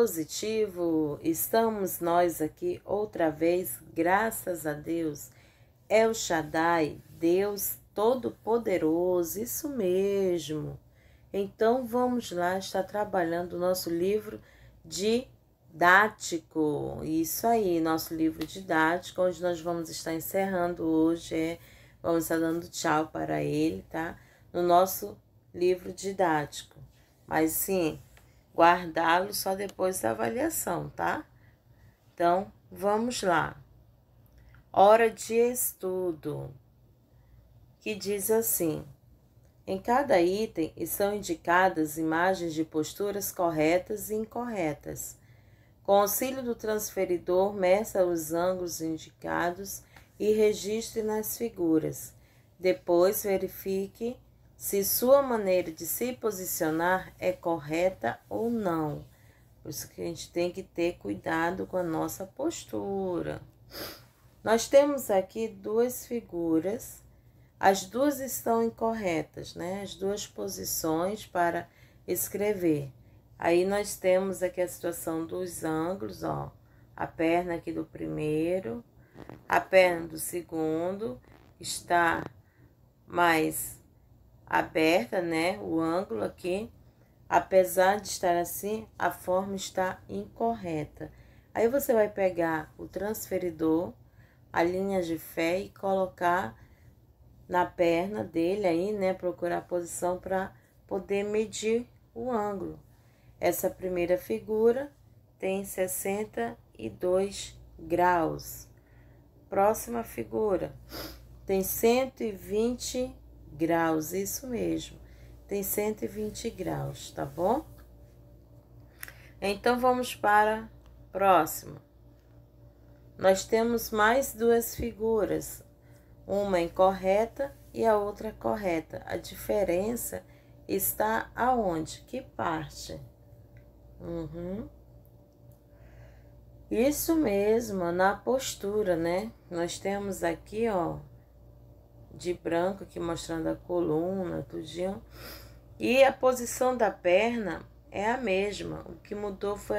positivo, estamos nós aqui outra vez, graças a Deus, El Shaddai, Deus Todo-Poderoso, isso mesmo. Então vamos lá, estar trabalhando o nosso livro didático, isso aí, nosso livro didático, onde nós vamos estar encerrando hoje, vamos estar dando tchau para ele, tá? No nosso livro didático, mas sim, guardá-lo só depois da avaliação, tá? Então, vamos lá. Hora de estudo, que diz assim: em cada item estão indicadas imagens de posturas corretas e incorretas. Com auxílio do transferidor, meça os ângulos indicados e registre nas figuras. Depois, verifique se sua maneira de se posicionar é correta ou não. Por isso que a gente tem que ter cuidado com a nossa postura. Nós temos aqui duas figuras, as duas estão incorretas, né? As duas posições para escrever. Aí nós temos aqui a situação dos ângulos, ó. A perna aqui do primeiro, a perna do segundo está mais aberta, né? O ângulo aqui, apesar de estar assim, a forma está incorreta. Aí você vai pegar o transferidor, a linha de fé e colocar na perna dele aí, né? Procurar a posição para poder medir o ângulo. Essa primeira figura tem 62 graus. Próxima figura tem 120 graus, isso mesmo, tem 120 graus, tá bom? Então, vamos para a próxima. Nós temos mais duas figuras, uma incorreta e a outra correta. A diferença está aonde? Que parte? Isso mesmo, na postura, né? Nós temos aqui, ó, de branco aqui mostrando a coluna, tudinho. E a posição da perna é a mesma. O que mudou foi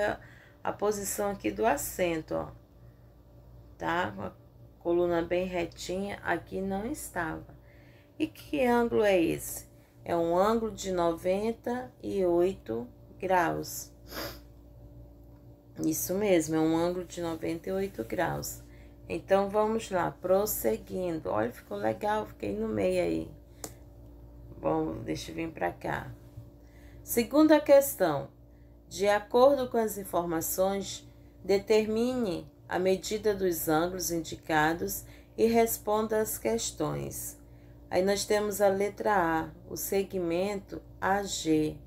a posição aqui do assento, ó. Tá? A coluna bem retinha, aqui não estava. E que ângulo é esse? É um ângulo de 98 graus. Isso mesmo, é um ângulo de 98 graus. Então, vamos lá, prosseguindo. Olha, ficou legal, fiquei no meio aí. Bom, deixa eu vir para cá. Segunda questão. De acordo com as informações, determine a medida dos ângulos indicados e responda as questões. Aí nós temos a letra A, o segmento AG,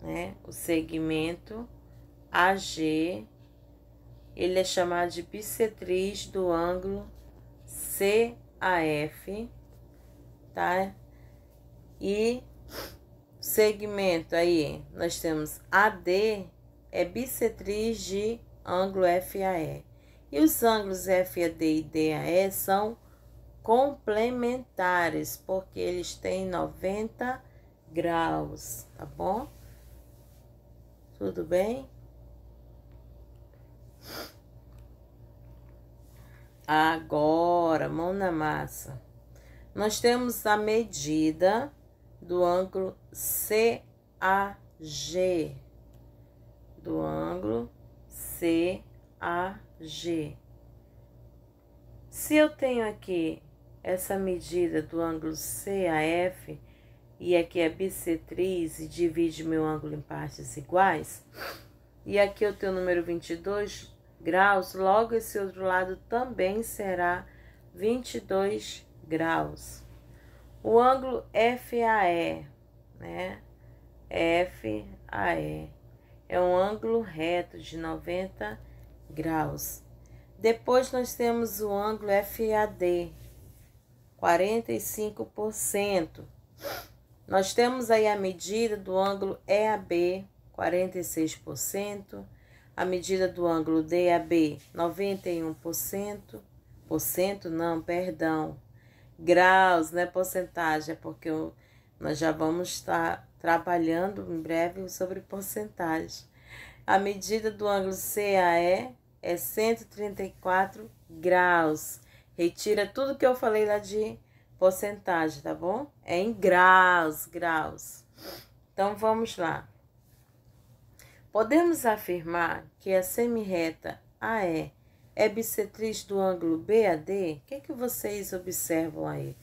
né? O segmento AG, ele é chamado de bissetriz do ângulo CAF, tá? E segmento aí, nós temos AD, é bissetriz de ângulo FAE. E os ângulos FAD e DAE são complementares, porque eles têm 90 graus, tá bom? Tudo bem? Agora, mão na massa. Nós temos a medida do ângulo CAG. Do ângulo CAG. Se eu tenho aqui essa medida do ângulo CAF, e aqui é bissetriz e divide meu ângulo em partes iguais, e aqui eu tenho o número 22 graus, logo esse outro lado também será 22 graus. O ângulo FAE, né? FAE é um ângulo reto de 90 graus. Depois nós temos o ângulo FAD, 45%. Nós temos aí a medida do ângulo EAB, 46%. A medida do ângulo DAB, 91%. Graus, né? Porcentagem, é porque nós já vamos estar trabalhando em breve sobre porcentagem. A medida do ângulo CAE é 134 graus. Retira tudo que eu falei lá de porcentagem, tá bom? É em graus, graus. Então, vamos lá. Podemos afirmar que a semirreta AE é bissetriz do ângulo BAD? O que vocês observam aí?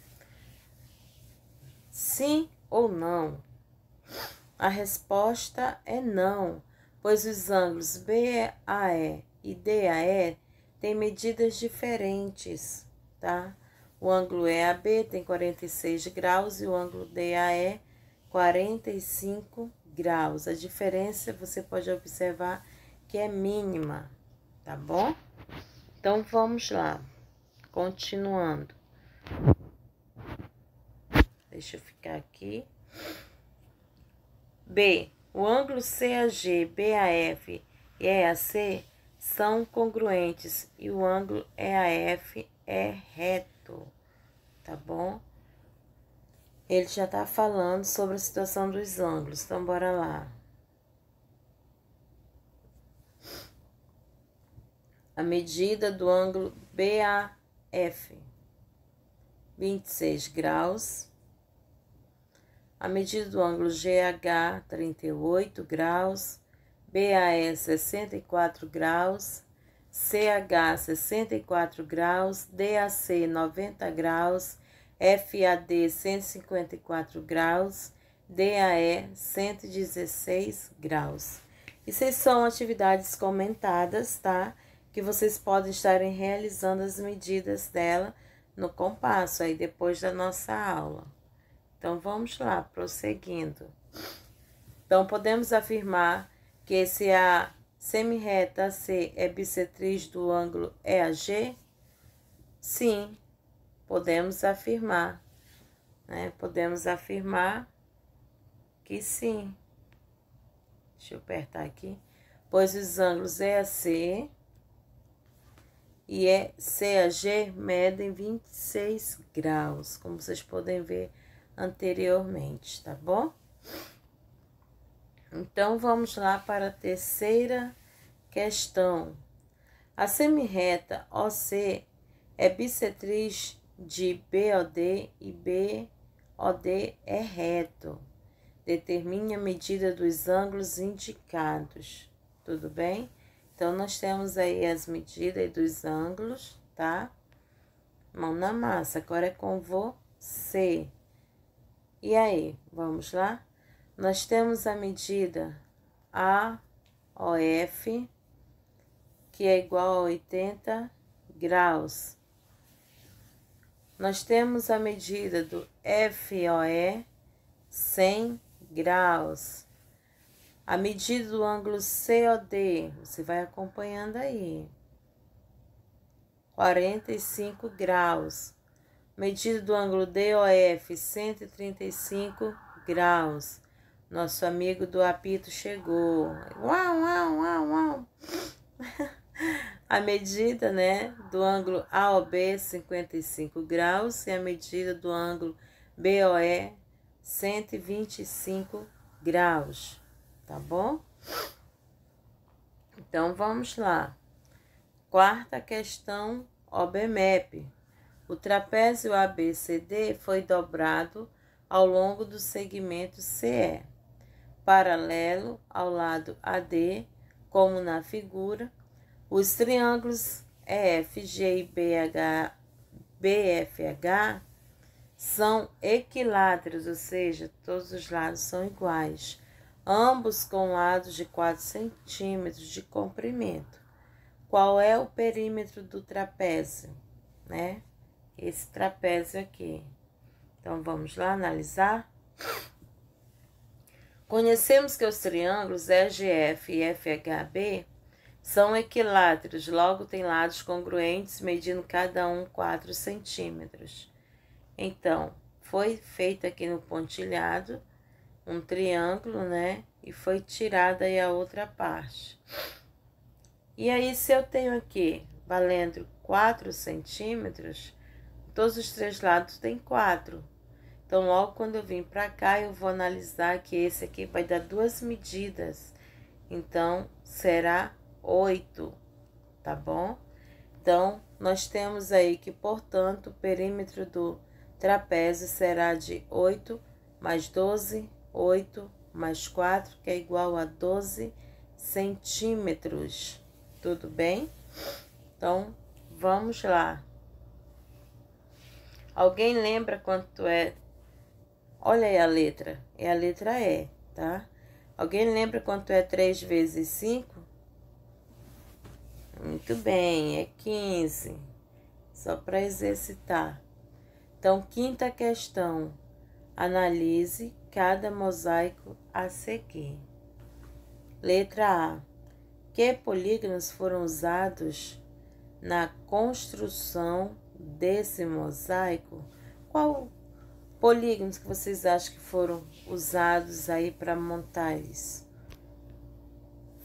Sim ou não? A resposta é não, pois os ângulos BAE e DAE têm medidas diferentes, tá? O ângulo EAB tem 46 graus e o ângulo DAE 45 graus. A diferença você pode observar que é mínima, tá bom? Então, vamos lá. Continuando. Deixa eu ficar aqui. B. O ângulo CAG, BAF e EAC são congruentes e o ângulo EAF é reto, tá bom? Ele já tá falando sobre a situação dos ângulos, então bora lá. A medida do ângulo BAF, 26 graus. A medida do ângulo GH, 38 graus. BAE, 64 graus. CH, 64 graus. DAC, 90 graus. FAD, 154 graus. DAE, 116 graus. Essas são atividades comentadas, tá? Que vocês podem estarem realizando as medidas dela no compasso aí depois da nossa aula. Então, vamos lá, prosseguindo. Então, podemos afirmar que se a semirreta AC é bissetriz do ângulo EAG? Sim, podemos afirmar, né? Podemos afirmar que sim. Deixa eu apertar aqui. Pois os ângulos EAC e CAG medem 26 graus, como vocês podem ver anteriormente, tá bom? Então, vamos lá para a terceira questão. A semirreta OC é bissetriz de BOD e BOD é reto. Determine a medida dos ângulos indicados, tudo bem? Então, nós temos aí as medidas dos ângulos, tá? Mão na massa, agora é com você. E aí, vamos lá? Nós temos a medida AOF, que é igual a 80 graus. Nós temos a medida do FOE, 100 graus. A medida do ângulo COD, você vai acompanhando aí, 45 graus. Medida do ângulo DOF, 135 graus. Nosso amigo do apito chegou. Uau, uau, uau, uau. A medida, né, do ângulo AOB, 55 graus. E a medida do ângulo BOE, 125 graus. Tá bom? Então, vamos lá. Quarta questão, OBMAP. O trapézio ABCD foi dobrado ao longo do segmento CE, paralelo ao lado AD, como na figura. Os triângulos EFG e BFH são equiláteros, ou seja, todos os lados são iguais, ambos com lados de 4 centímetros de comprimento. Qual é o perímetro do trapézio, né? Esse trapézio aqui. Então, vamos lá analisar. Conhecemos que os triângulos EGF e FHB são equiláteros, logo tem lados congruentes, medindo cada um 4 centímetros. Então, foi feito aqui no pontilhado um triângulo, né? E foi tirada aí a outra parte. E aí, se eu tenho aqui, valendo 4 centímetros, todos os três lados tem 4. Então, logo quando eu vim para cá, eu vou analisar que esse aqui vai dar duas medidas. então será 8, tá bom? Então, nós temos aí que, portanto, o perímetro do trapézio será de 8 mais 12, 8 mais 4, que é igual a 12 centímetros. Tudo bem? Então, vamos lá. Alguém lembra quanto é? Olha aí a letra. É a letra E, tá? Alguém lembra quanto é 3 vezes 5? Muito bem, é 15. Só para exercitar. Então, quinta questão. Analise cada mosaico a seguir. Letra A. Que polígonos foram usados na construção desse mosaico? Qual polígonos que vocês acham que foram usados aí para montar isso?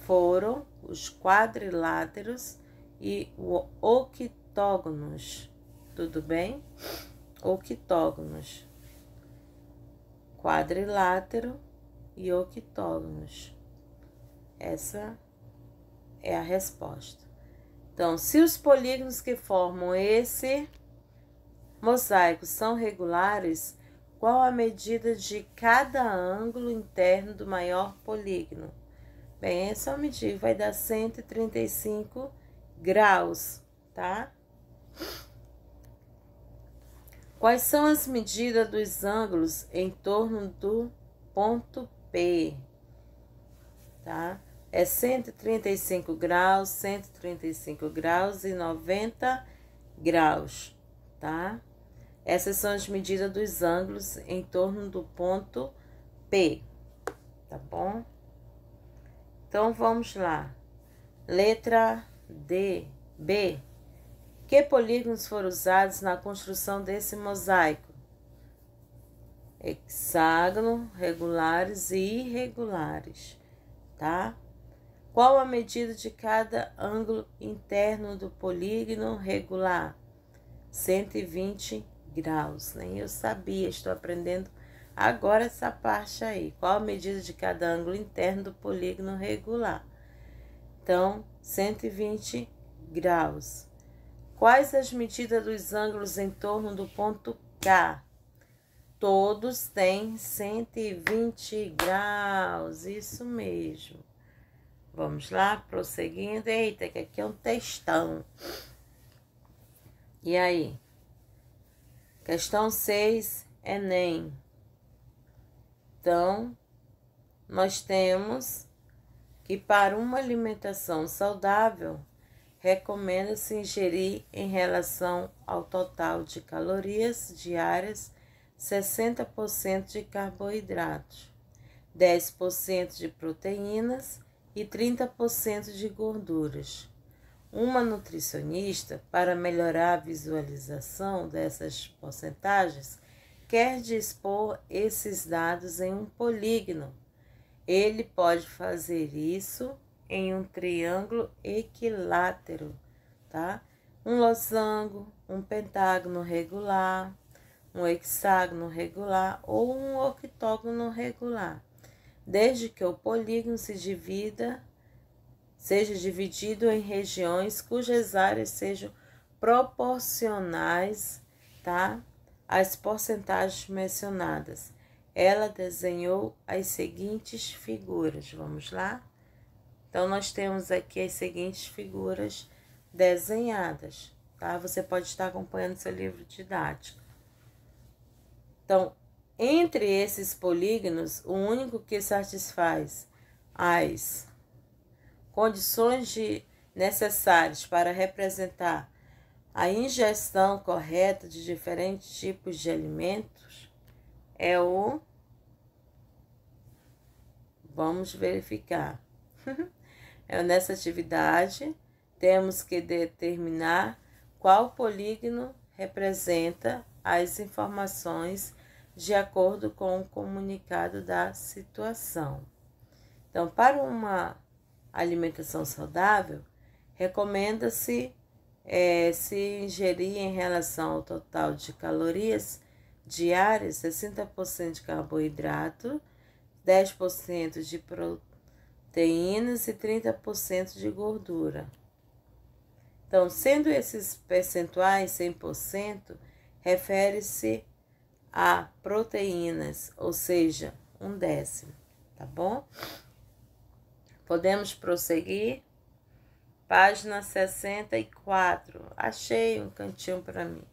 Foram os quadriláteros e o octógonos. Tudo bem? Octógonos. Quadrilátero e octógonos. Essa é a resposta. Então, se os polígonos que formam esse mosaico são regulares, qual a medida de cada ângulo interno do maior polígono? Bem, é só medir, vai dar 135 graus, tá? Quais são as medidas dos ângulos em torno do ponto P? Tá? É 135 graus, 135 graus e 90 graus, tá? Essas são as medidas dos ângulos em torno do ponto P, tá bom? Então, vamos lá. Letra B. Que polígonos foram usados na construção desse mosaico? Hexágono, regulares e irregulares, tá? Qual a medida de cada ângulo interno do polígono regular? 120 graus. Nem eu sabia, estou aprendendo agora essa parte aí. Qual a medida de cada ângulo interno do polígono regular? Então, 120 graus. Quais as medidas dos ângulos em torno do ponto K? Todos têm 120 graus, isso mesmo. Vamos lá, prosseguindo. Eita, que aqui é um textão. E aí? Questão 6, Enem. Então, nós temos que para uma alimentação saudável, recomenda-se ingerir em relação ao total de calorias diárias 60% de carboidratos, 10% de proteínas e 30% de gorduras. Uma nutricionista, para melhorar a visualização dessas porcentagens, quer dispor esses dados em um polígono. Ele pode fazer isso em um triângulo equilátero, tá? Um losango, um pentágono regular, um hexágono regular ou um octógono regular, desde que o polígono seja dividido em regiões cujas áreas sejam proporcionais, tá, às porcentagens mencionadas. Ela desenhou as seguintes figuras. Vamos lá? Então, nós temos aqui as seguintes figuras desenhadas, tá? Você pode estar acompanhando seu livro didático. Então, entre esses polígonos, o único que satisfaz as condições necessárias para representar a ingestão correta de diferentes tipos de alimentos é o... Vamos verificar. Nessa atividade, temos que determinar qual polígono representa as informações de acordo com o comunicado da situação. Então, para uma alimentação saudável, recomenda-se se ingerir em relação ao total de calorias diárias 60% de carboidrato, 10% de proteínas e 30% de gordura. Então, sendo esses percentuais 100%, refere-se a proteínas, ou seja, 1/10, tá bom? Podemos prosseguir. Página 64. Achei um cantinho para mim.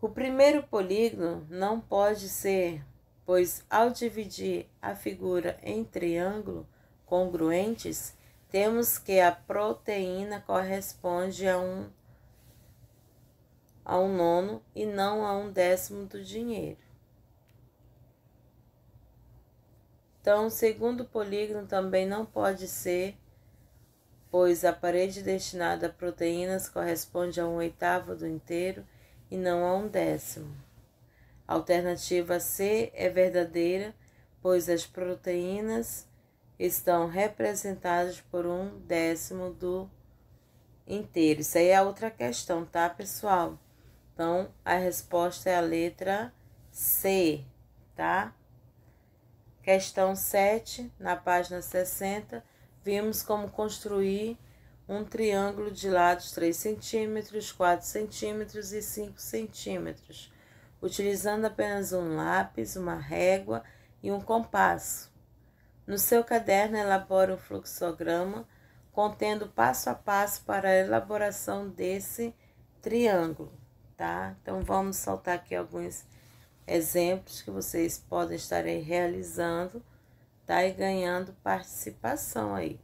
O primeiro polígono não pode ser, pois ao dividir a figura em triângulo congruentes, temos que a proteína corresponde a um nono e não a 1/10 do dinheiro. Então, o segundo polígono também não pode ser, pois a parede destinada a proteínas corresponde a 1/8 do inteiro e não a 1/10. A alternativa C é verdadeira, pois as proteínas estão representadas por 1/10 do inteiro. Isso aí é outra questão, tá, pessoal? Então, a resposta é a letra C, tá? Questão 7, na página 60, vimos como construir um triângulo de lados 3 centímetros, 4 centímetros e 5 centímetros, utilizando apenas um lápis, uma régua e um compasso. No seu caderno, elabore um fluxograma contendo passo a passo para a elaboração desse triângulo, tá? Então, vamos soltar aqui alguns exemplos que vocês podem estar aí realizando, tá? E ganhando participação aí.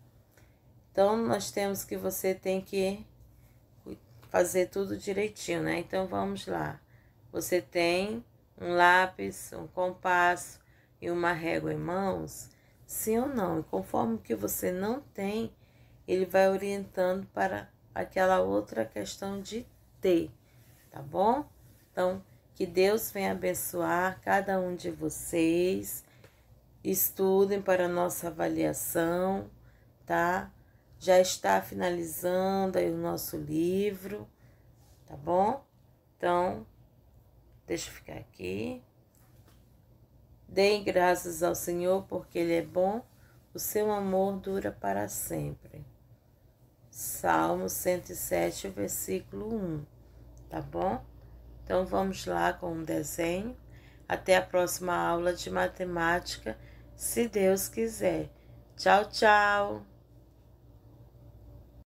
Então, nós temos que você tem que fazer tudo direitinho, né? Então, vamos lá. Você tem um lápis, um compasso e uma régua em mãos? Sim ou não? E conforme que você não tem, ele vai orientando para aquela outra questão de ter, tá bom? Então, que Deus venha abençoar cada um de vocês. Estudem para a nossa avaliação, tá? Já está finalizando aí o nosso livro, tá bom? Então, deixa eu ficar aqui. Deem graças ao Senhor, porque Ele é bom, o seu amor dura para sempre. Salmo 107, versículo 1, tá bom? Então, vamos lá com um desenho. Até a próxima aula de matemática, se Deus quiser. Tchau, tchau!